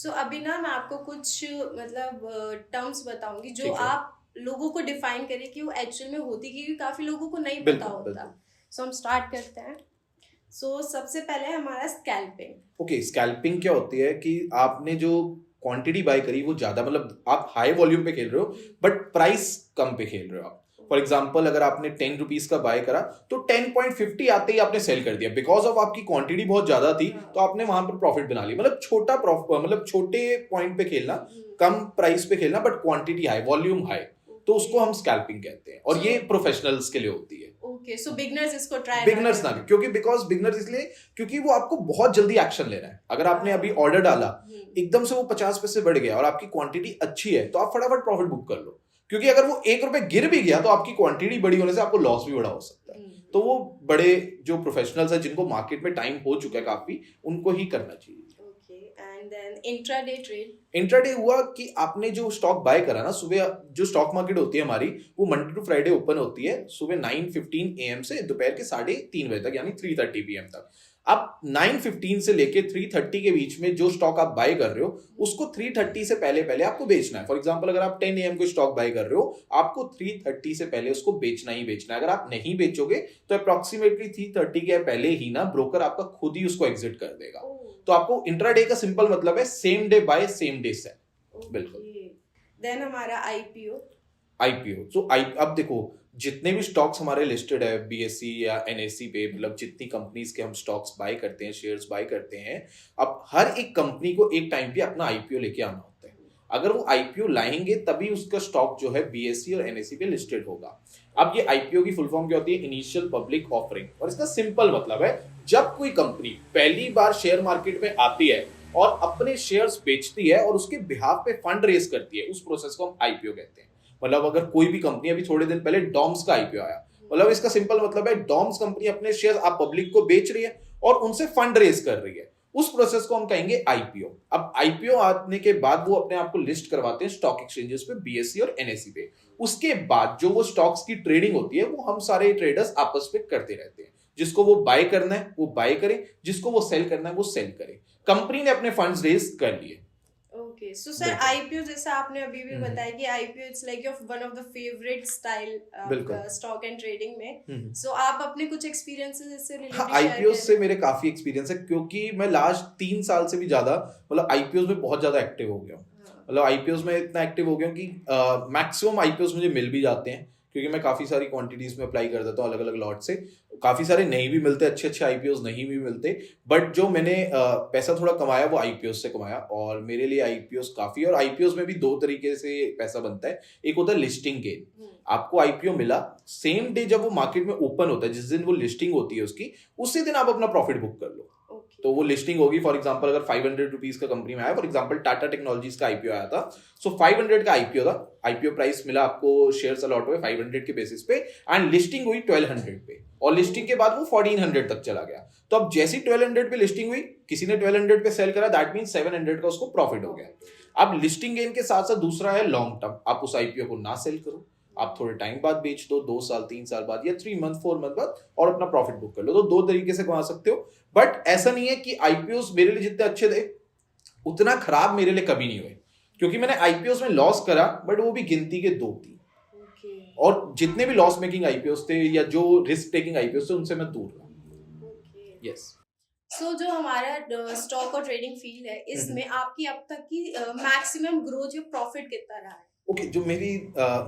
सो अभी ना मैं आपको कुछ मतलब टर्म्स बताऊंगी जो ठीक है। आप लोगों को डिफाइन करें कि वो एक्चुअल में होती, क्योंकि काफी लोगों को नहीं पता बिल्कुल होता। बिल्कुल। सो हम स्टार्ट करते हैं। सो सबसे पहले हमारा स्कैल्पिंग। ओके, स्कैल्पिंग क्या होती है कि आपने जो क्वांटिटी बाय करी वो ज्यादा, मतलब आप हाई वॉल्यूम पे खेल रहे हो बट प्राइस कम पे खेल रहे हो आप। फॉर एग्जाम्पल अगर आपने 10 रुपीज का बाय करा तो 10.50 आते ही आपने सेल कर दिया, बिकॉज ऑफ आपकी क्वांटिटी बहुत ज्यादा थी। तो आपने वहां पर प्रॉफिट बना लिया। मतलब छोटा प्रॉफिट, मतलब छोटे पॉइंट पे खेलना, कम प्राइस पे खेलना but quantity high, volume high, तो उसको हम स्कैल्पिंग कहते हैं। और ये प्रोफेशनल्स के लिए होती है। ओके, सो बिगनर्स इसको ट्राई ना बिगनर्स ना, करें। क्योंकि बिकॉज बिगनर्स इसलिए क्योंकि वो आपको बहुत जल्दी एक्शन लेना है। अगर आपने अभी ऑर्डर डाला, एकदम से वो 50 पैसे बढ़ गया और आपकी क्वांटिटी अच्छी है, तो आप फटाफट प्रॉफिट बुक कर लो। क्योंकि अगर वो 1 रुपए गिर भी गया तो आपकी क्वांटिटी बड़ी होने से आपको लॉस भी बड़ा हो सकता है। तो वो बड़े जो प्रोफेशनल्स हैं, जिनको मार्केट में टाइम हो चुका है काफी, उनको ही करना चाहिए। And then intraday trade. Intraday हुआ कि आपने जो स्टॉक बाय करा ना, सुबह जो स्टॉक मार्केट होती है हमारी, वो मंडे टू फ्राइडे ओपन होती है सुबह 9:15 AM से दोपहर के 3:30 बजे तक, यानी 3:30 PM तक। आप 9:15 से लेके 3:30 के बीच में जो स्टॉक आप बाय कर रहे हो, उसको 3:30 से पहले पहले आपको बेचना है। फॉर एग्जांपल अगर आप 10 AM को स्टॉक बाय कर रहे हो, आपको 3:30 से पहले उसको बेचना ही बेचना है। अगर आप नहीं बेचोगे तो अप्रोक्सीमेटली 3:30 के पहले ही ना ब्रोकर आपका खुद ही उसको एग्जिट कर देगा। तो आपको इंट्राडे का सिंपल मतलब है same day buy same day sell. बिल्कुल। देन हमारा आईपीओ। आईपीओ तो अब देखो, जितने भी स्टॉक्स हमारे लिस्टेड है बीएसई या एनएसई पे, मतलब जितनी कंपनीज के हम स्टॉक्स बाय करते हैं, शेयर्स बाय करते हैं, अब हर एक कंपनी को एक टाइम पे अपना आईपीओ लेके आना होता है। अगर वो आईपीओ लाएंगे तभी उसका स्टॉक जो है बीएसई और एनएसई पे लिस्टेड होगा। अब ये आईपीओ की फुल फॉर्म क्या होती है? Initial public offering. और इसका सिंपल मतलब है, जब कोई कंपनी पहली बार शेयर मार्केट में आती है और अपने शेयर्स बेचती है और उसके बिहाफ पे फंड रेज करती है, उस प्रोसेस को हम आईपीओ कहते हैं। मतलब अगर कोई भी कंपनी, अभी थोड़े दिन पहले डॉम्स का आईपीओ आया, मतलब इसका सिंपल मतलब है डॉम्स कंपनी अपने शेयर आप पब्लिक को बेच रही है और उनसे फंड रेज कर रही है, उस प्रोसेस को हम कहेंगे आईपीओ। अब आईपीओ आने के बाद वो अपने आप को लिस्ट करवाते हैं स्टॉक एक्सचेंजेस पे, बीएसई और एनएसई पे। उसके बाद जो वो स्टॉक्स की ट्रेडिंग होती है, वो हम सारे ट्रेडर्स आपस में करते रहते हैं। जिसको वो बाय करना है वो बाय करे, जिसको वो सेल करना है वो सेल करे। कंपनी ने अपने फंड्स रेज कर लिए। ओके, सो सर आईपीओ जैसा आपने अभी भी बताया कि IPO it's like your one of the favourite style stock and trading में। सो आप अपने कुछ एक्सपीरियंसेस इससे रिलेटेड शेयर आईपीओ से मेरे काफी एक्सपीरियंस है, क्योंकि मैं लास्ट 3 साल से भी ज्यादा, मतलब आईपीओ में बहुत ज्यादा एक्टिव हो गया हूँ। मतलब आईपीओ में इतना एक्टिव हो गया हूँ कि मैक्सिमम आईपीओ मुझे मिल भी जाते हैं, क्योंकि मैं काफी सारी क्वांटिटीज में अप्लाई कर देता हूँ अलग अलग लॉट से। काफी सारे नहीं भी मिलते, अच्छे अच्छे आईपीओ नहीं भी मिलते, बट जो मैंने पैसा थोड़ा कमाया वो आईपीओ से कमाया। और मेरे लिए आईपीओ काफी, और आईपीओ में भी दो तरीके से पैसा बनता है। एक होता है लिस्टिंग गेन। आपको आईपीओ मिला, सेम डे जब वो मार्केट में ओपन होता है, जिस दिन वो लिस्टिंग होती है उसकी, उसी दिन आप अपना प्रॉफिट बुक कर लो। तो वो लिस्टिंग होगी, फॉर एग्जांपल अगर 500 रुपीज का कंपनी में आया, फॉर एग्जांपल टाटा टेक्नोलॉजीज का आईपीओ आया था, सो 500 का आईपीओ था। आईपीओ प्राइस मिला आपको, शेयर्स अलॉट हुए 500 के बेसिस पे, एंड लिस्टिंग हुई 1200 पे, और लिस्टिंग के बाद वो 1400 तक चला गया। तो अब जैसी 1200 पे लिस्टिंग हुई, किसी ने 1200 पे सेल करा, दैट मीन 700 का उसको प्रॉफिट हो गया। अब लिस्टिंग गेन के साथ साथ दूसरा है लॉन्ग टर्म। आप उस आईपीओ को ना सेल करो, आप थोड़े टाइम बाद बेच दो, 2 साल 3 साल बाद, या 3 मंथ 4 मंथ बाद, और अपना प्रॉफिट बुक कर लो। तो दो तरीके से कमा सकते हो। बट ऐसा नहीं है कि आईपीओ मेरे लिए जितने अच्छे थे उतना खराब मेरे लिए कभी नहीं हुए, क्योंकि मैंने आईपीओ में लॉस करा, बट वो भी गिनती के 2-3। और जितने भी लॉस मेकिंग आईपीओ थे या जो रिस्क टेकिंग आईपीओ थे, उनसे मैं दूर रहा। यस। सो जो हमारा स्टॉक और ट्रेडिंग फील्ड है, इसमें आपकी अब तक की मैक्सिमम ग्रोथ या प्रॉफिट कितना रहा है? ओके, जो मेरी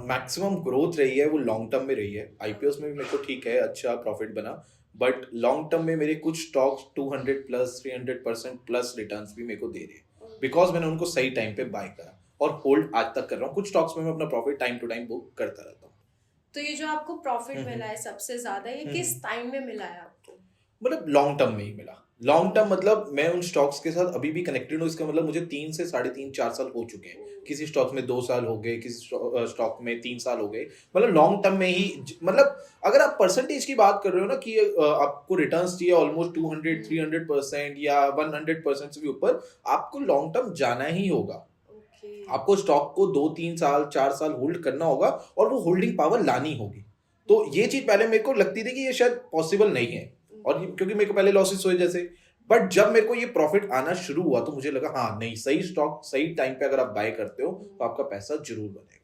मैक्सिमम ग्रोथ रही है वो लॉन्ग टर्म में रही है। आईपीओ में भी मेरे को ठीक है, अच्छा प्रॉफिट बना, बट लॉन्ग टर्म में मेरे कुछ स्टॉक्स 200+ 300% प्लस रिटर्न्स भी मेरे को दे रहे हैं, बिकॉज मैंने उनको सही टाइम पे बाय करा और होल्ड आज तक कर रहा हूँ। कुछ स्टॉक्स में मैं अपना profit time to time book करता रहता हूँ। तो ये जो आपको प्रॉफिट मिला है सबसे ज्यादा, ये किस टाइम में मिला है आपको? मतलब लॉन्ग टर्म में ही मिला। लॉन्ग टर्म मतलब मैं उन स्टॉक्स के साथ अभी भी कनेक्टेड हूँ। इसका मतलब मुझे 3 से 3.5-4 साल हो चुके हैं। किसी स्टॉक्स में 2 साल हो गए, किसी स्टॉक में 3 साल हो गए। मतलब लॉन्ग टर्म में ही, मतलब अगर आप परसेंटेज की बात कर रहे हो ना कि आपको रिटर्न्स चाहिए ऑलमोस्ट 200-300% या 100% से भी ऊपर, आपको लॉन्ग टर्म जाना ही होगा। आपको स्टॉक को 2-3 साल 4 साल होल्ड करना होगा और वो होल्डिंग पावर लानी होगी। तो ये चीज पहले मेरे को लगती थी कि ये शायद पॉसिबल नहीं है, और क्योंकि मेरे को पहले लॉसेस हुए, जैसे बट जब मेरे को ये प्रॉफिट आना शुरू हुआ तो मुझे लगा हाँ नहीं, सही स्टॉक सही टाइम पे अगर आप बाय करते हो तो आपका पैसा जरूर बनेगा।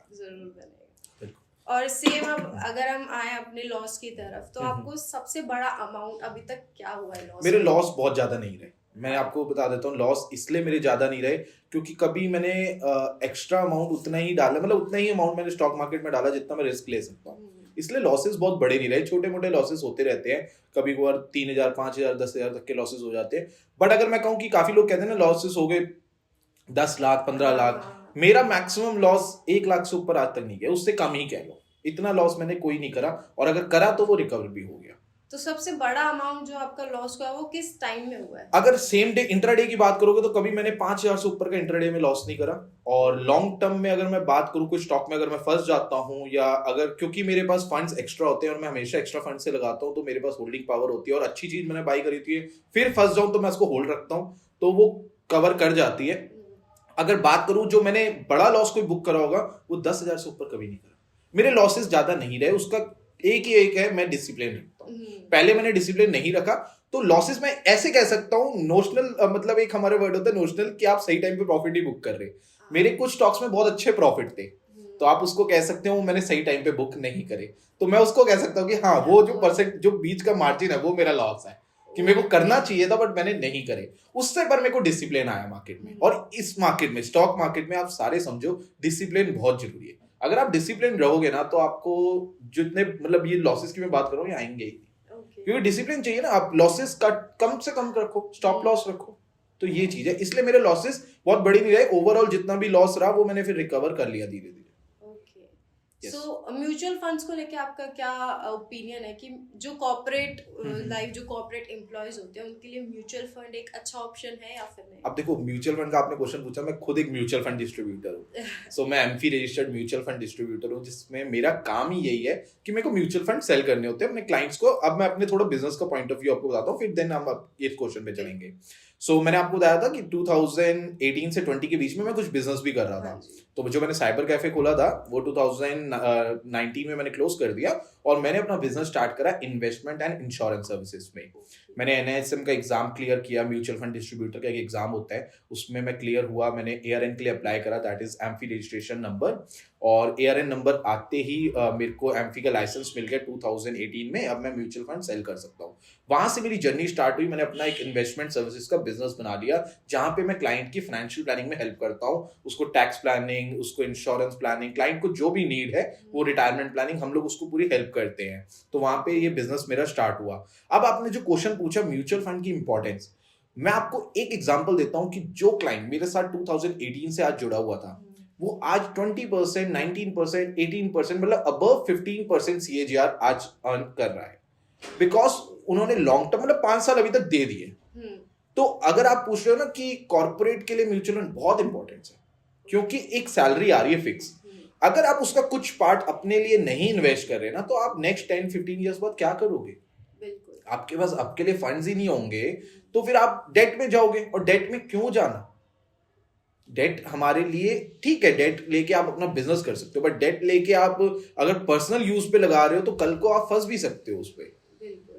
और सेम अब अगर हम आए अपने लॉस की तरफ, तो आपको सबसे बड़ा अमाउंट अभी तक क्या हुआ है लॉस? मेरे लॉस बहुत ज्यादा नहीं रहे, मैं आपको बता देता हूँ। लॉस इसलिए मेरे ज्यादा नहीं रहे क्योंकि कभी मैंने एक्स्ट्रा अमाउंट उतना ही डाला, मतलब उतना ही अमाउंट मैंने स्टॉक मार्केट में डाला जितना मैं रिस्क ले सकता हूँ, इसलिए लॉसेस बहुत बड़े नहीं रहे। छोटे मोटे लॉसेस होते रहते हैं, कभी कभार 3,000 5,000 10,000 तक के लॉसेस हो जाते हैं। बट अगर मैं कहूँ कि काफी लोग कहते हैं ना लॉसेस हो गए 10 लाख 15 लाख, मेरा मैक्सिमम लॉस 1 लाख से ऊपर आज तक नहीं गया, उससे कम ही कह लो। इतना लॉस मैंने कोई नहीं करा, और अगर करा तो वो रिकवर भी हो गया। तो सबसे बड़ा अमाउंट जो आपका लॉस हुआ है वो किस टाइम में हुआ है? अगर सेम डे इंट्राडे की बात करोगे तो कभी मैंने 5,000 से ऊपर का इंट्राडे में लॉस नहीं करा। और लॉन्ग टर्म में अगर मैं बात करूं, कोई स्टॉक में अगर मैं फंस जाता हूं, या अगर क्योंकि मेरे पास फंड्स एक्स्ट्रा होते हैं और मैं हमेशा एक्स्ट्रा फंड से लगाता हूं, तो मेरे पास होल्डिंग पावर होती है, और अच्छी चीज मैंने बाई करी थी फिर फंस जाऊं तो मैं उसको होल्ड रखता हूं, तो वो कवर कर जाती है। अगर बात करूं जो मैंने बड़ा लॉस कोई बुक करा होगा वो 10,000 से ऊपर कभी नहीं करा। मेरे लॉसेस ज्यादा नहीं रहे, उसका एक है, मैं डिसिप्लिन रखता हूँ। पहले मैंने डिसिप्लिन नहीं रखा तो लॉसेस मैं ऐसे कह सकता हूँ नोशनल, मतलब एक हमारे वर्ड होता है नोशनल, कि आप सही टाइम पे प्रॉफिट ही बुक कर रहे। मेरे कुछ स्टॉक्स में बहुत अच्छे प्रॉफिट थे, तो आप उसको कह सकते हो मैंने सही टाइम पे बुक नहीं करे, तो मैं उसको कह सकता हूँ कि हाँ वो जो परसेंट जो बीच का मार्जिन है वो मेरा लॉस है, कि मेरे को करना चाहिए था बट मैंने नहीं करे। उससे पर मेरे को डिसिप्लिन आया मार्केट में। और इस मार्केट में, स्टॉक मार्केट में, आप सारे समझो डिसिप्लिन बहुत जरूरी है। अगर आप डिसिप्लिन रहोगे ना तो आपको जितने, मतलब ये लॉसेस की मैं बात कर रहा हूँ, ये आएंगे ही नहीं, क्योंकि डिसिप्लिन चाहिए ना। आप लॉसेस का कम से कम रखो, स्टॉप लॉस रखो, तो ये चीज है। इसलिए मेरे लॉसेस बहुत बड़ी नहीं रहे, ओवरऑल जितना भी लॉस रहा वो मैंने फिर रिकवर कर लिया धीरे धीरे। सो म्यूचुअल फंड्स को लेके आपका क्या ओपिनियन है कि जो कॉर्पोरेट लाइफ, जो कॉर्पोरेट एम्प्लॉयज होते हैं उनके लिए म्यूचुअल फंड एक अच्छा ऑप्शन है या फिर नहीं? अब देखो, म्यूचुअल फंड का आपने क्वेश्चन पूछा, मैं खुद एक म्यूचुअल फंड डिस्ट्रीब्यूटर हूँ। सो मैं AMFI registered mutual fund distributor हूँ, जिसमें मेरा काम ही यही है कि मेरे को म्यूचुअल फंड सेल करने होते हैं अपने क्लाइंट्स को। अब मैं अपने थोड़ा बिजनेस का पॉइंट ऑफ व्यू आपको बताता हूँ, फिर देन हम इस क्वेश्चन पे चलेंगे। सो मैंने आपको बताया था कि 2018 से 20 के बीच में मैं कुछ बिजनेस भी कर रहा था। तो जो मैंने साइबर कैफे खोला था वो 2019 में मैंने क्लोज कर दिया, और मैंने अपना बिजनेस स्टार्ट करा इन्वेस्टमेंट एंड इंश्योरेंस सर्विसेज में। मैंने एनआईएसएम का एग्जाम क्लियर किया, म्यूचुअल फंड डिस्ट्रीब्यूटर का एक एग्जाम होता है, उसमें मैं क्लियर हुआ। मैंने एआरएन के लिए अप्लाई करा, that is AMFI registration number, और एआरएन नंबर आते ही मेरे को एमफी का लाइसेंस मिल गया 2018 में। अब मैं म्यूचुअल फंड सेल कर सकता हूँ। वहां से मेरी जर्नी स्टार्ट हुई। मैंने अपना एक इन्वेस्टमेंट सर्विसेज का बिजनेस बना लिया, जहां पे मैं क्लाइंट की फाइनेंशियल प्लानिंग में हेल्प करता हूँ, उसको टैक्स प्लानिंग, उसको इंश्योरेंस प्लानिंग, क्लाइंट को जो भी नीड है वो रिटायरमेंट प्लानिंग, हम लोग उसको पूरी हेल्प करते हैं। तो वहां पे ये बिजनेस मेरा स्टार्ट हुआ। अब आपने जो क्वेश्चन पूछा म्यूचुअल फंड की इंपॉर्टेंस, मैं आपको एक एग्जांपल देता हूं कि जो क्लाइंट मेरे साथ 2018 से आज जुड़ा हुआ था, वो आज 20%, 19%, 18%, मतलब अबव 15% CAGR आज अर्न कर रहा है, बिकॉज उन्होंने लॉन्ग टर्म, मतलब 5 साल अभी तक दे दिए। तो अगर आप पूछ रहे हो ना कि कॉर्पोरेट के लिए म्यूचुअल फंड बहुत इंपॉर्टेंट है, क्योंकि एक सैलरी आ रही है फिक्स। अगर आप उसका कुछ पार्ट अपने लिए नहीं इन्वेस्ट कर रहे ना, तो आप नेक्स्ट 10-15 ईयर्स बाद क्या करोगे? आपके पास आपके लिए फंड्स ही नहीं होंगे, तो फिर आप डेट में जाओगे। और डेट में क्यों जाना? डेट हमारे लिए ठीक है, डेट लेके आप अपना बिजनेस कर सकते हो, बट डेट लेके आप अगर पर्सनल यूज पे लगा रहे हो तो कल को आप फंस भी सकते हो उस पे।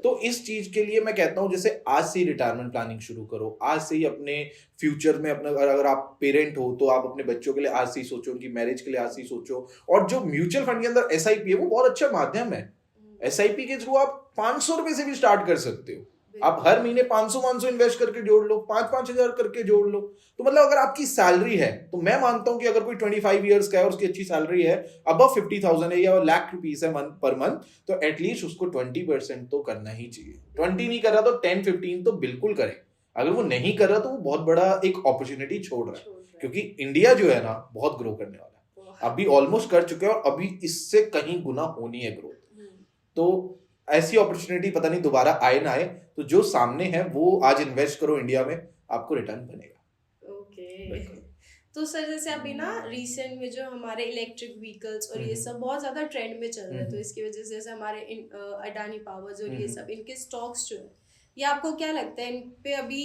तो इस चीज के लिए मैं कहता हूं, जैसे आज से ही रिटायरमेंट प्लानिंग शुरू करो, आज से ही अपने फ्यूचर में अपना, अगर आप पेरेंट हो तो आप अपने बच्चों के लिए आज से ही सोचो, उनकी मैरिज के लिए आज से ही सोचो। और जो म्यूचुअल फंड के अंदर एसआईपी है वो बहुत अच्छा माध्यम है। एसआईपी के थ्रू आप 500 रुपए से भी स्टार्ट कर सकते हो। आप हर महीने 500 इन्वेस्ट करके जोड़ लो, 5-5 हजार करके जोड़ लो। तो मतलब अगर आपकी सैलरी है, तो मैं मानता हूं कि अगर कोई 25 इयर्स का है और उसकी अच्छी सैलरी है, अबव 50,000 है या लाख रुपीस है पर मंथ, तो एटलीस्ट उसको 20% तो करना ही चाहिए। 20 नहीं कर रहा तो 10-15 तो बिल्कुल करे। अगर वो नहीं कर रहा तो वो बहुत बड़ा एक अपॉर्चुनिटी छोड़ रहा है, क्योंकि इंडिया जो है ना बहुत ग्रो करने वाला है, अभी ऑलमोस्ट कर चुके हैं और अभी इससे कहीं गुना होनी है ग्रोथ। तो ऐसी अपॉर्चुनिटी पता नहीं दोबारा आए ना आए, तो जो सामने है वो आज इन्वेस्ट करो इंडिया में, आपको रिटर्न बनेगा। ओके। तो सर जैसे अभी ना रिसेंट में जो हमारे इलेक्ट्रिक व्हीकल्स और ये सब बहुत ज्यादा ट्रेंड में चल रहे हैं, तो इसकी वजह से जैसे हमारे अडानी पावर्स और ये सब इनके स्टॉक्स जो है, ये आपको क्या लगता है इन पे अभी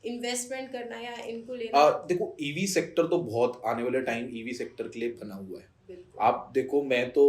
इन्वेस्टमेंट करना या इनको लेना? देखो, ईवी सेक्टर तो बहुत आने वाले टाइम ईवी सेक्टर के लिए बना हुआ है। आप देखो, मैं तो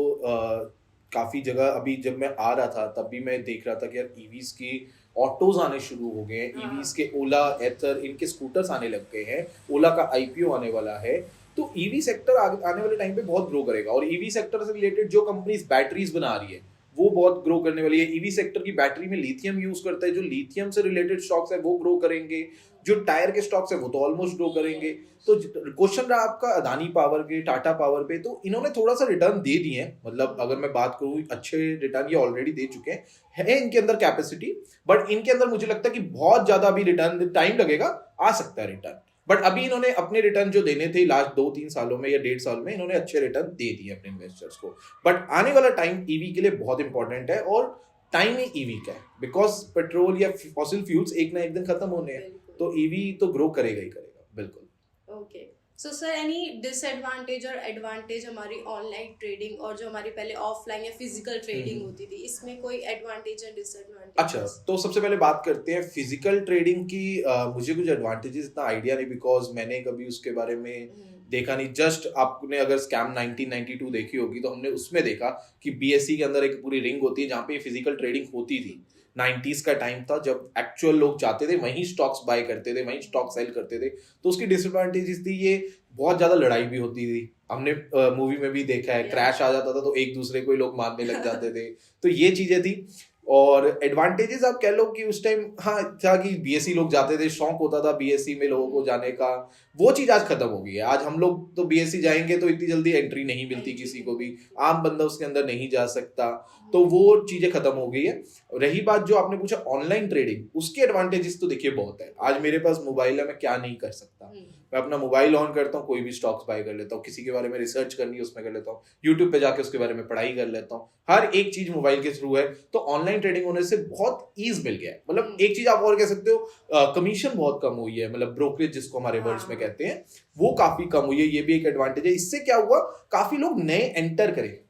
काफ़ी जगह अभी जब मैं आ रहा था तब भी मैं देख रहा था कि यार ईवीज की ऑटोज आने शुरू हो गए हैं, ईवीज के ओला एथर इनके स्कूटर्स आने लग गए हैं, ओला का आईपीओ आने वाला है। तो ईवी सेक्टर आने वाले टाइम पे बहुत ग्रो करेगा, और ईवी सेक्टर से रिलेटेड जो कंपनीज बैटरीज बना रही है वो बहुत ग्रो करने वाली है। ईवी सेक्टर की बैटरी में लिथियम यूज करता है, जो लिथियम से रिलेटेड स्टॉक्स है वो ग्रो करेंगे, जो टायर के स्टॉक्स है वो तो ऑलमोस्ट ग्रो करेंगे। तो क्वेश्चन रहा आपका अदानी पावर के, टाटा पावर पे, तो इन्होंने थोड़ा सा रिटर्न दे दिए हैं। मतलब अगर मैं बात करूँ अच्छे रिटर्न ये ऑलरेडी दे चुके हैं, है इनके अंदर कैपेसिटी, बट इनके अंदर मुझे लगता है कि बहुत ज्यादा अभी रिटर्न टाइम लगेगा, आ सकता है रिटर्न। बट अभी इन्होंने अपने रिटर्न जो देने थे लास्ट 2-3 सालों में या 1.5 साल में, इन्होंने अच्छे रिटर्न दे दिए अपने इन्वेस्टर्स को। बट आने वाला टाइम ईवी के लिए बहुत इंपॉर्टेंट है, और टाइम ही ईवी का है, बिकॉज पेट्रोल या फॉसिल फ्यूल्स एक ना एक दिन खत्म होने हैं, तो ईवी तो ग्रो करेगा ही करेगा। बिल्कुल। Okay, so sir any disadvantage और एडवांटेज हमारी ऑनलाइन ट्रेडिंग और जो हमारी पहले ऑफलाइन या फिजिकल ट्रेडिंग होती थी, इसमें कोई एडवांटेज या डिसएडवांटेज? अच्छा, तो सबसे पहले बात करते हैं फिजिकल ट्रेडिंग की। मुझे कुछ एडवांटेजेस इतना आइडिया नहीं, बिकॉज मैंने कभी उसके बारे में देखा नहीं। जस्ट आपने अगर स्कैम 1992 देखी होगी तो हमने उसमें देखा कि बीएससी के अंदर एक पूरी रिंग होती है जहाँ पे फिजिकल ट्रेडिंग होती थी। 90s का टाइम था जब एक्चुअल लोग जाते थे वहीं स्टॉक्स बाय करते थे, वहीं स्टॉक सेल करते थे। तो उसकी डिसएडवांटेजेस थी ये, बहुत ज्यादा लड़ाई भी होती थी। हमने मूवी में भी देखा है, क्रैश आ जाता था तो एक दूसरे को ही लोग मारने लग जाते थे। तो ये चीजें थी। और एडवांटेजेस आप कह लो कि उस टाइम हाँ था कि बीएससी लोग जाते थे, शौक होता था बीएससी में लोगों को जाने का। वो चीज आज खत्म हो गई है। आज हम लोग तो बीएससी जाएंगे तो इतनी जल्दी एंट्री नहीं मिलती किसी को भी, आम बंदा उसके अंदर नहीं जा सकता। तो वो चीजें खत्म हो गई है। रही बात जो आपने पूछा ऑनलाइन ट्रेडिंग, उसके एडवांटेजेस तो देखिए बहुत है। आज मेरे पास मोबाइल है, मैं क्या नहीं कर सकता। मैं अपना मोबाइल ऑन करता हूँ, कोई भी स्टॉक्स बाय कर लेता हूँ, किसी के बारे में रिसर्च करनी है उसमें कर लेता हूँ, यूट्यूब पे जाके उसके बारे में पढ़ाई कर लेता हूँ। हर एक चीज मोबाइल के थ्रू है। तो ऑनलाइन ट्रेडिंग होने से बहुत ईज मिल गया है। मतलब एक चीज आप और कह सकते हो, कमीशन बहुत कम हुई है, मतलब ब्रोकरेज जिसको हमारे वर्ड्स में कहते हैं वो काफी कम हुई है। ये भी एक एडवांटेज है। इससे क्या हुआ, काफी लोग नए एंटर करे।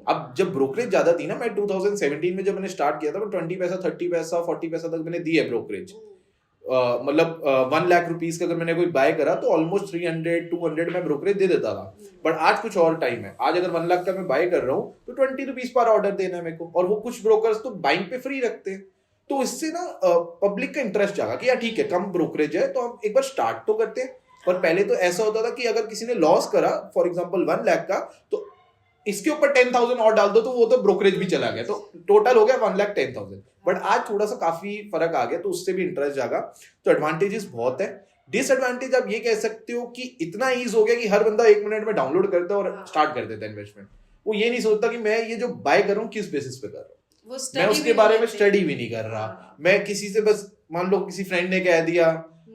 अब जब ब्रोकरेज ज्यादा थी ना, मैं 2017 में जब मैंने स्टार्ट किया था, मैं 20 पैसा 30 पैसा 40 पैसा तक मैंने दी है ब्रोकरेज। मतलब 1 लाख रुपीस का अगर मैंने कोई बाय करा तो ऑलमोस्ट 300-200 में ब्रोकरेज दे देता था। बट आज कुछ और टाइम है। आज अगर 1 लाख का मैं बाय कर रहा हूँ तो 20 रुपीज पर ऑर्डर देना है मेरे को, और वो कुछ ब्रोकर्स तो बाइंग पे फ्री रखते हैं। तो इससे ना पब्लिक का इंटरेस्ट जागा कि यार ठीक है, कम ब्रोकरेज है तो हम एक बार स्टार्ट तो करते हैं। पर पहले तो ऐसा होता था कि अगर किसी ने लॉस करा फॉर एग्जाम्पल 1 लाख का, तो इसके ऊपर 10,000 और डाल दो तो वो तो ब्रोकरेज भी चला गया, तो टोटल हो गया 1,10,000। बट आज थोड़ा सा काफी फर्क आ गया, तो उससे भी इंटरेस्ट जागा। तो एडवांटेजेस बहुत है। डिसएडवांटेज आप ये कह सकते हो कि इतना ईज हो गया कि हर बंदा 1 मिनट में डाउनलोड करता है और स्टार्ट कर देता है इन्वेस्टमेंट। वो ये नहीं सोचता कि मैं ये जो बाय कर रहा हूँ किस बेसिस पे कर रहा हूँ, मैं उसके बारे में स्टडी भी नहीं कर रहा। मैं किसी से बस मान लो किसी फ्रेंड ने कह दिया,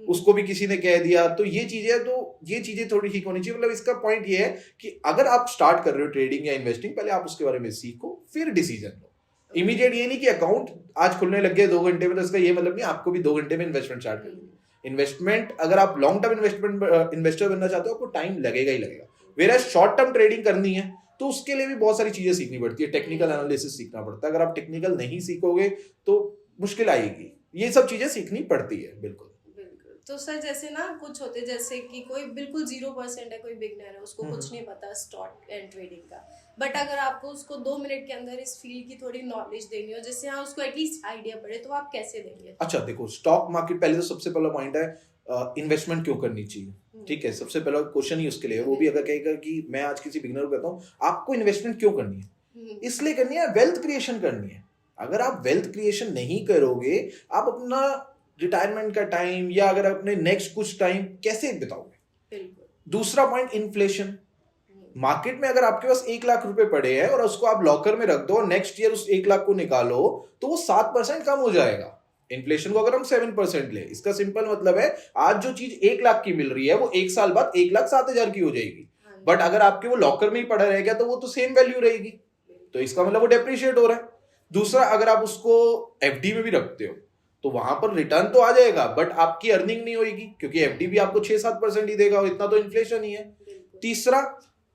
उसको भी किसी ने कह दिया, तो ये चीजें थोड़ी ठीक होनी चाहिए। मतलब इसका पॉइंट ये है कि अगर आप स्टार्ट कर रहे हो ट्रेडिंग या इन्वेस्टिंग, पहले आप उसके बारे में सीखो फिर डिसीजन लो। इमीडिएट ये नहीं कि अकाउंट आज खुलने लग गए 2 घंटे में, तो इसका ये मतलब नहीं आपको भी 2 घंटे में इन्वेस्टमेंट स्टार्ट कर देंगे। इन्वेस्टमेंट अगर आप लॉन्ग टर्म इन्वेस्टर बनना चाहते हो, आपको टाइम लगेगा ही लगेगा। वेयर शॉर्ट टर्म ट्रेडिंग करनी है तो उसके लिए भी बहुत सारी चीजें सीखनी पड़ती है। टेक्निकल एनालिसिस सीखना पड़ता है। अगर आप टेक्निकल नहीं सीखोगे तो मुश्किल आएगी। ये सब चीजें सीखनी पड़ती है। बिल्कुल। तो सर जैसे ना कुछ होते जैसे कि कोई बिल्कुल 0% है, कोई बिगनर है, उसको कुछ नहीं पता स्टॉक एंड ट्रेडिंग का, बट अगर आपको उसको 2 मिनट के अंदर इस फील्ड की थोड़ी नॉलेज देनी हो जिससे हाँ उसको एटलीस्ट आइडिया पड़े, तो आप कैसे देंगे? अच्छा देखो, स्टॉक मार्केट पहले तो सबसे पहला पॉइंट है इन्वेस्टमेंट क्यों करनी चाहिए। ठीक है, सबसे पहला क्वेश्चन ही उसके लिए है। वो भी अगर कहेगा कि मैं आज किसी बिगनर को कहता हूँ आपको इन्वेस्टमेंट क्यों करनी है, इसलिए करनी है वेल्थ क्रिएशन करनी है। अगर आप वेल्थ क्रिएशन नहीं करोगे, आप अपना रिटायरमेंट का टाइम या अगर अपने नेक्स्ट कुछ टाइम कैसे बिताओगे। दूसरा पॉइंट, इन्फ्लेशन। मार्केट में अगर आपके पास 1 लाख रुपए पड़े हैं और उसको आप लॉकर में रख दो और नेक्स्ट ईयर उस 1 लाख को निकालो तो वो 7% कम हो जाएगा। इन्फ्लेशन को अगर हम 7% ले, इसका सिंपल मतलब है आज जो चीज 1 लाख की मिल रही है वो 1 साल बाद 1,07,000 की हो जाएगी। बट अगर आपके वो लॉकर में ही पड़ा रहेगा तो वो तो सेम वैल्यू रहेगी। तो इसका मतलब वो डेप्रिशिएट हो रहा है। दूसरा, अगर आप उसको एफडी में भी रखते हो तो वहां पर रिटर्न तो आ जाएगा बट आपकी अर्निंग नहीं होगी, क्योंकि एफडी भी आपको 6-7% ही देगा और इतना तो इन्फ्लेशन ही है। तीसरा,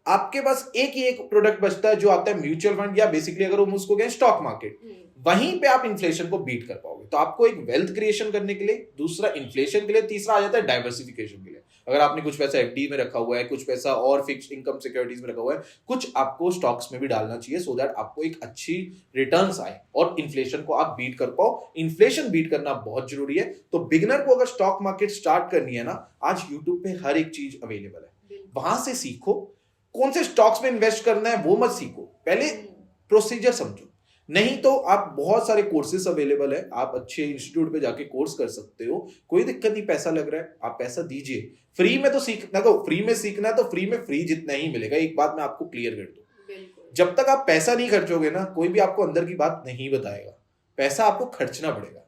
आपके पास एक प्रोडक्ट बचता है जो आता है म्यूचुअल फंड, या बेसिकली अगर हम उसको कहें स्टॉक मार्केट। वहीं पे आप इन्फ्लेशन को बीट कर पाओगे। तो आपको एक वेल्थ क्रिएशन करने के लिए, दूसरा इन्फ्लेशन के लिए, तीसरा आ जाता है डाइवर्सिफिकेशन के लिए। अगर आपने कुछ पैसा एफडी में रखा हुआ है, कुछ पैसा और फिक्स्ड इनकम सिक्योरिटीज में रखा हुआ है, कुछ आपको स्टॉक्स में भी डालना चाहिए, सो दैट आपको एक अच्छी रिटर्न्स आए और इन्फ्लेशन को आप बीट कर पाओ। इन्फ्लेशन बीट करना बहुत जरूरी है। तो बिगिनर को अगर स्टॉक मार्केट स्टार्ट करनी है ना, आज यूट्यूब पे हर एक चीज अवेलेबल है, वहां से सीखो। कौन से स्टॉक्स में इन्वेस्ट करना है वो मत सीखो, पहले प्रोसीजर समझो। नहीं तो आप बहुत सारे कोर्सेस अवेलेबल है, आप अच्छे इंस्टीट्यूट पे जाके कोर्स कर सकते हो, कोई दिक्कत नहीं। पैसा लग रहा है, आप पैसा दीजिए। फ्री में तो सीखना, तो फ्री में सीखना है तो फ्री में फ्री जितना ही मिलेगा। एक बात मैं आपको क्लियर कर दूं, जब तक आप पैसा नहीं खर्चोगे ना, कोई भी आपको अंदर की बात नहीं बताएगा। पैसा आपको खर्चना पड़ेगा।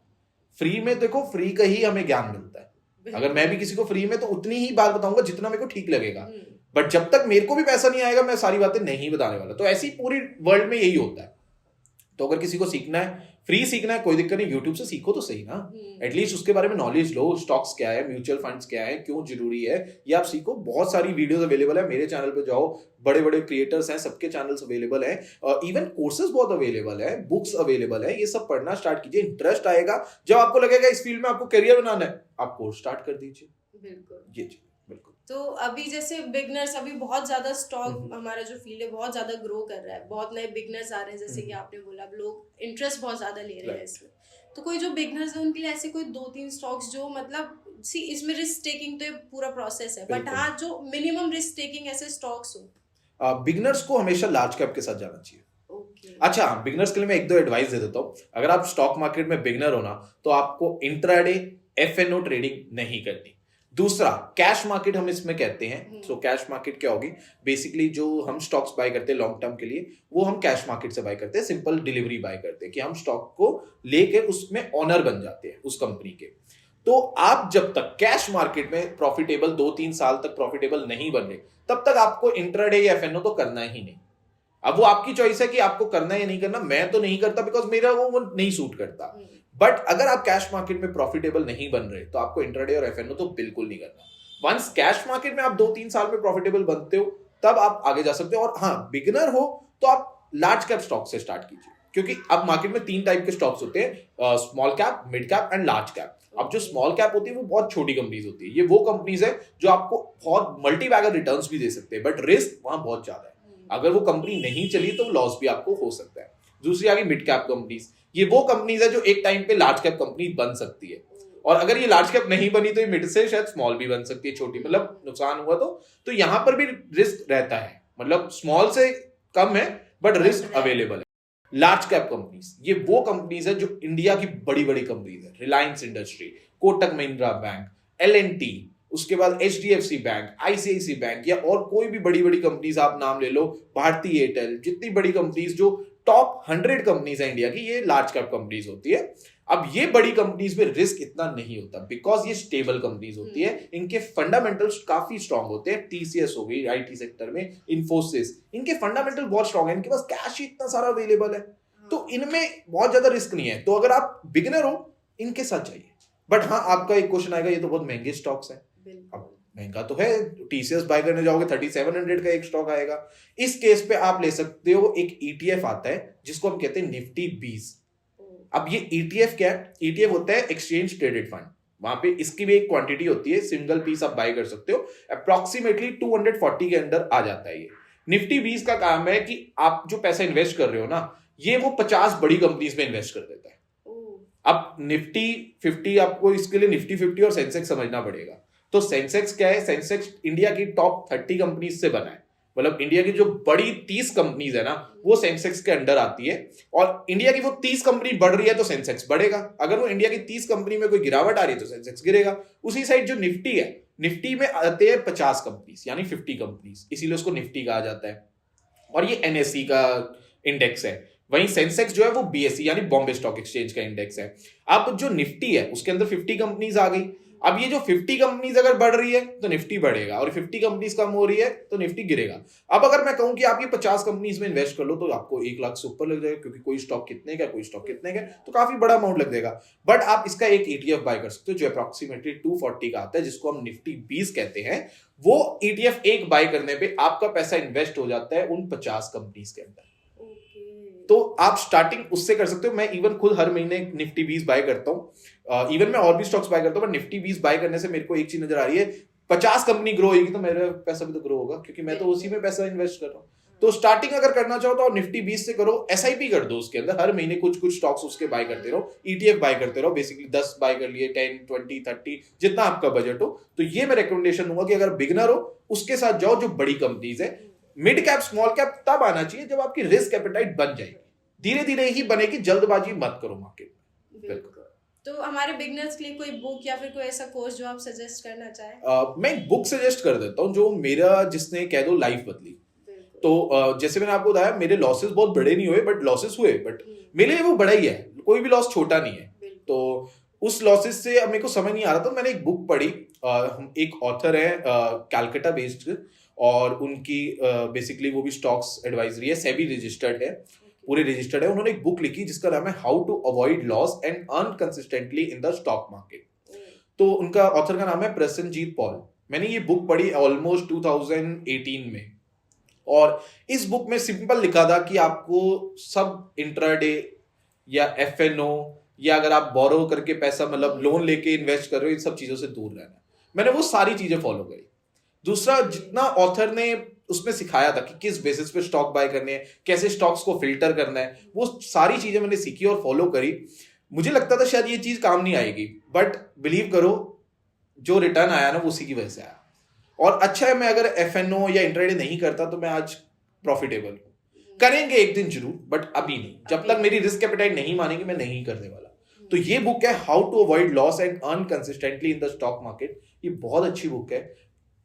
फ्री में देखो, फ्री का ही हमें ज्ञान मिलता है। अगर मैं भी किसी को फ्री में तो उतनी ही बात बताऊंगा जितना मेरे को ठीक लगेगा, बट जब तक मेरे को भी पैसा नहीं आएगा मैं सारी बातें नहीं बताने वाला। तो ऐसी पूरी वर्ल्ड में यही होता है। तो अगर किसी को सीखना है, फ्री सीखना है, कोई दिक्कत नहीं, यूट्यूब से सीखो तो सही ना। एटलीस्ट उसके बारे में नॉलेज लो, स्टॉक्स क्या है, म्यूचुअल फंड्स क्या है, क्यों जरूरी है, ये आप सीखो। बहुत सारी वीडियोस अवेलेबल है, मेरे चैनल पे जाओ, बड़े बड़े क्रिएटर्स हैं, सबके चैनल्स अवेलेबल है, इवन कोर्सेज बहुत अवेलेबल है, बुक्स अवेलेबल है। ये सब पढ़ना स्टार्ट कीजिए, इंटरेस्ट आएगा। जब आपको लगेगा इस फील्ड में आपको करियर बनाना है, आप कोर्स स्टार्ट कर दीजिए। बिल्कुल ये जी बिल्कुल। तो अभी जैसे बिगनर्स, अभी बहुत ज्यादा स्टॉक हमारा जो फील्ड है बहुत ज्यादा ग्रो कर रहा है, बहुत नए बिगनर्स आ रहे हैं, जैसे कि आपने बोला, अब लोग इंटरेस्ट बहुत ज्यादा ले रहे हैं इसमें। तो कोई जो बिगनर्स है उनके लिए ऐसे कोई 2-3 स्टॉक्स जो मतलब इसमें रिस्क टेकिंग तो पूरा प्रोसेस है, बट हाँ जो मिनिमम रिस्क टेकिंग ऐसे स्टॉक्स हो। बिगनर्स को हमेशा लार्ज कैप के साथ जाना चाहिए। अच्छा, बिगनर्स के लिए मैं 1-2 एडवाइस दे देता हूँ। अगर आप स्टॉक मार्केट में बिगनर हो ना, तो आपको इंट्राडे एफएनओ ट्रेडिंग नहीं करनी। दूसरा, कैश मार्केट हम इसमें कहते हैं। सो कैश मार्केट क्या होगी? बेसिकली जो हम स्टॉक्स बाय करते हैं लॉन्ग टर्म के लिए, वो हम कैश मार्केट से बाय करते हैं। सिंपल डिलीवरी बाय करते हैं कि हम स्टॉक को लेके उसमें ऑनर बन जाते हैं उस कंपनी के। तो आप जब तक कैश मार्केट में प्रॉफिटेबल 2-3 साल तक प्रॉफिटेबल नहीं बन रहे, तब तक आपको इंट्राडे या एफएनओ तो करना ही नहीं। अब वो आपकी चॉइस है कि आपको करना है या नहीं करना। मैं तो नहीं करता, बिकॉज मेरा वो नहीं सूट करता। बट अगर आप कैश मार्केट में प्रॉफिटेबल नहीं बन रहे, तो आपको इंट्राडे और एफएनओ तो बिल्कुल नहीं करना। वंस कैश मार्केट में आप 2-3 साल में प्रॉफिटेबल बनते हो, तब आप आगे जा सकते हो। और हाँ, बिगिनर हो तो आप लार्ज कैप स्टॉक से स्टार्ट कीजिए, क्योंकि अब मार्केट में 3 टाइप के स्टॉक्स होते हैं, small cap, mid cap and large cap. अब जो स्मॉल कैप होती है वो बहुत छोटी कंपनीज होती है। ये वो कंपनीज है जो आपको बहुत मल्टी बैगर रिटर्न्स भी दे सकते हैं, बट रिस्क वहां बहुत ज्यादा है। अगर वो कंपनी नहीं चली तो लॉस भी आपको हो सकता है। दूसरी आ गई मिड कैप कंपनीज। ये वो कंपनीज है जो एक टाइम पे लार्ज कैप कंपनी बन सकती है, और अगर ये लार्ज कैप नहीं बनी तो ये मिड से शायद स्मॉल भी बन सकती है, छोटी, मतलब नुकसान हुआ तो यहां पर भी रिस्क रहता है। मतलब स्मॉल से कम है बट रिस्क अवेलेबल है। लार्ज कैप कंपनीज, ये वो कंपनीज है जो इंडिया की बड़ी बड़ी कंपनीज है। Reliance industry, Kotak Mahindra bank, L&T, उसके बाद एचडीएफसी बैंक, आईसीआईसी बैंक, या और कोई भी बड़ी बड़ी कंपनीज आप नाम ले लो, भारती एयरटेल, जितनी बड़ी कंपनीज जो टॉप 100 कंपनीज है इंडिया की, ये लार्ज कैप कंपनीज होती है। अब ये बड़ी कंपनीज में रिस्क इतना नहीं होता, बिकॉज ये स्टेबल कंपनीज होती है। इनके फंडामेंटल्स काफी स्ट्रांग होते हैं। टीसीएस हो गई आईटी सेक्टर में, इन्फोसिस, इनके फंडामेंटल बहुत स्ट्रांग है। इनके पास कैश ही इतना सारा अवेलेबल है, तो इनमें बहुत ज्यादा रिस्क नहीं है। तो अगर आप बिगिनर हो, इनके साथ जाइए। बट हाँ, आपका एक क्वेश्चन आएगा, ये तो बहुत महंगे स्टॉक्स है। अब महंगा तो है, टीसीएस बाय करने जाओगे 3700 का एक स्टॉक आएगा। इस केस पे आप ले सकते हो, एक ईटीएफ आता है जिसको हम कहते हैं निफ्टी 20। अब ये ईटीएफ क्या है? ईटीएफ होता है एक्सचेंज ट्रेडेड फंड। वहां पे इसकी भी एक क्वांटिटी होती है, सिंगल पीस आप बाय कर सकते हो। अप्रोक्सीमेटली 240 के अंदर आ जाता है। ये निफ्टी 20 का काम है कि आप जो पैसा इन्वेस्ट कर रहे हो ना, ये वो 50 बड़ी कंपनीज में इन्वेस्ट कर देता है। अब निफ्टी 50, आपको इसके लिए निफ्टी 50 और सेंसेक्स समझना पड़ेगा। तो सेंसेक्स क्या है? सेंसेक्स इंडिया की टॉप 30 कंपनीज से बना है। मतलब इंडिया की जो बड़ी 30 कंपनीज है ना, वो सेंसेक्स के अंडर आती है। और इंडिया की वो 30 कंपनी बढ़ रही है तो सेंसेक्स बढ़ेगा। अगर वो इंडिया की 30 कंपनी में कोई गिरावट आ रही है तो सेंसेक्स गिरेगा। उसी साइड जो निफ्टी है, निफ्टी में आते हैं 50 कंपनीज, यानी 50 कंपनीज, इसीलिए उसको निफ्टी कहा जाता है। और ये एनएसई का इंडेक्स है। वहीं सेंसेक्स जो है वो बीएसई यानी बॉम्बे स्टॉक एक्सचेंज का इंडेक्स है। अब जो निफ्टी है उसके अंदर 50 कंपनीज आ गई। अब ये जो 50 कंपनीज अगर बढ़ रही है तो निफ्टी बढ़ेगा, और 50 कंपनीज कम हो रही है तो निफ्टी गिरेगा। अब अगर मैं कहूं कि आप ये 50 कंपनीज में इन्वेस्ट कर लो, तो आपको 1 लाख से ऊपर लग जाएगा, क्योंकि कोई स्टॉक कितने का, कोई स्टॉक कितने का, तो काफी बड़ा अमाउंट लग जाएगा। बट आप इसका एक ईटीएफ बाय कर सकते हो जो अप्रोक्सीमेटली 240 का आता है, जिसको हम निफ्टी 20 कहते हैं। वो ईटीएफ एक बाय करने पे आपका पैसा इन्वेस्ट हो जाता है उन 50 कंपनीज के अंदर। तो आप स्टार्टिंग उससे कर सकते हो। मैं इवन खुद हर महीने निफ्टी 20 बाय करता हूँ। इवन मैं और भी स्टॉक्स बाय करता हूँ, बट निफ्टी 20 बाय करने से मेरे को एक चीज नजर आ रही है, 50 कंपनी ग्रो होगी तो मेरा पैसा भी तो ग्रो होगा, क्योंकि मैं तो उसी में पैसा इन्वेस्ट कर रहा हूँ। तो स्टार्टिंग अगर करना चाहो तो निफ्टी 20 से करो, एसआईपी कर दो, उसके अंदर हर महीने कुछ कुछ स्टॉक्स उसके बाय करते रहो, ईटीएफ बाय करते रहो, बेसिकली 10 बाय कर लिए, 10 20 30 जितना आपका बजट हो। तो ये मैं रिकमेंडेशन दूंगा कि अगर बिगनर हो उसके साथ जाओ जो बड़ी कंपनीज है। मिड कैप स्मॉल कैप तब आना चाहिए जब आपकी रिस्क एपेटाइट बन जाएगी, धीरे धीरे ही बनेगी, जल्दबाजी मत करो मार्केट में। बिल्कुल। तो हमारे बिगनर्स के लिए कोई बुक या फिर कोई ऐसा कोर्स जो आप सजेस्ट करना चाहें? मैं एक बुक सजेस्ट कर देता हूँ जो मेरा, जिसने कह दो लाइफ बदली। तो जैसे मैंने आपको बताया मेरे लॉसेस बहुत बड़े नहीं हुए, बट लॉसेस हुए, बट मेरे लिए वो बड़ा ही है, कोई भी लॉस छोटा नहीं है। तो उस लॉसेस से अब मेरे को समझ नहीं आ रहा था, मैंने एक बुक पढ़ी, एक ऑथर है कैलकाटा बेस्ड, और उनकी बेसिकली वो भी स्टॉक्स एडवाइजरी है, सेबी रजिस्टर्ड है, पूरे रजिस्टर्ड है। उन्होंने एक बुक लिखी जिसका नाम है how to avoid loss and earn consistently in the stock market. तो उनका ऑथर का नाम है प्रसन्नजीत पॉल। मैंने ये बुक पढ़ी ऑलमोस्ट 2018 में, और इस बुक में सिंपल लिखा था कि आपको सब इंट्राडे या एफएनओ या अगर आप बोरो करके पैसा मतलब लोन लेके इन्वेस्ट कर रहे हो, इन सब चीजों से दूर रहना है। मैंने वो सारी चीजें फॉलो करी। दूसरा, जितना ऑथर ने उसमें सिखाया था कि किस बेसिस पे स्टॉक बाय करने हैं, कैसे स्टॉक्स को फिल्टर करना है, वो सारी चीजें मैंने सीखी और फॉलो करी। मुझे लगता था शायद ये चीज काम नहीं आएगी, बट बिलीव करो जो रिटर्न आया ना वो उसी की वजह से आया। और अच्छा है, मैं अगर एफएनओ या इंट्राडे नहीं करता तो मैं आज प्रॉफिटेबल हूं। करेंगे एक दिन जरूर, बट अभी नहीं, जब तक मेरी रिस्क एपेटाइट नहीं मानेगी मैं नहीं करने वाला। तो ये बुक है how to avoid loss and earn consistently in the stock market. ये बहुत अच्छी बुक है,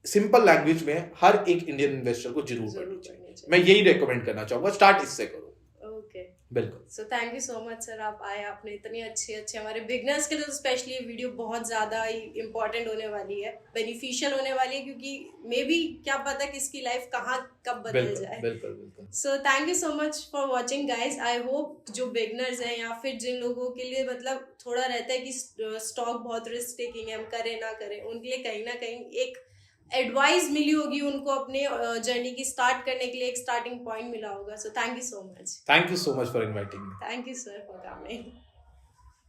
सिंपल लैंग्वेज में, हर एक इंडियन इन्वेस्टर को जरूर पढ़नी चाहिए। मैं यही रेकमेंड करना चाहूंगा, स्टार्ट इससे करो। ओके, बिल्कुल। So thank you so much sir, आप आए, आपने इतनी अच्छे हमारे बिगनर्स के लिए तो स्पेशली ये वीडियो बहुत ज़्यादा ही इंपॉर्टेंट होने वाली है, बेनिफिशियल होने वाली है, क्योंकि मे बी क्या पता किसकी लाइफ कहाँ कब बदल जाए। बिल्कुल। So thank you so much for watching guys. I hope जो बिगनर्स हैं या फिर जिन लोगों के लिए मतलब थोड़ा रहता है कि स्टॉक बहुत रिस्क टेकिंग है, हम करें ना करें, उनके लिए कहीं ना कहीं एक एडवाइस मिली होगी, उनको अपने जर्नी की स्टार्ट करने के लिए एक स्टार्टिंग पॉइंट मिला होगा। So thank you so much. Thank you so much for inviting me. Thank you sir for coming.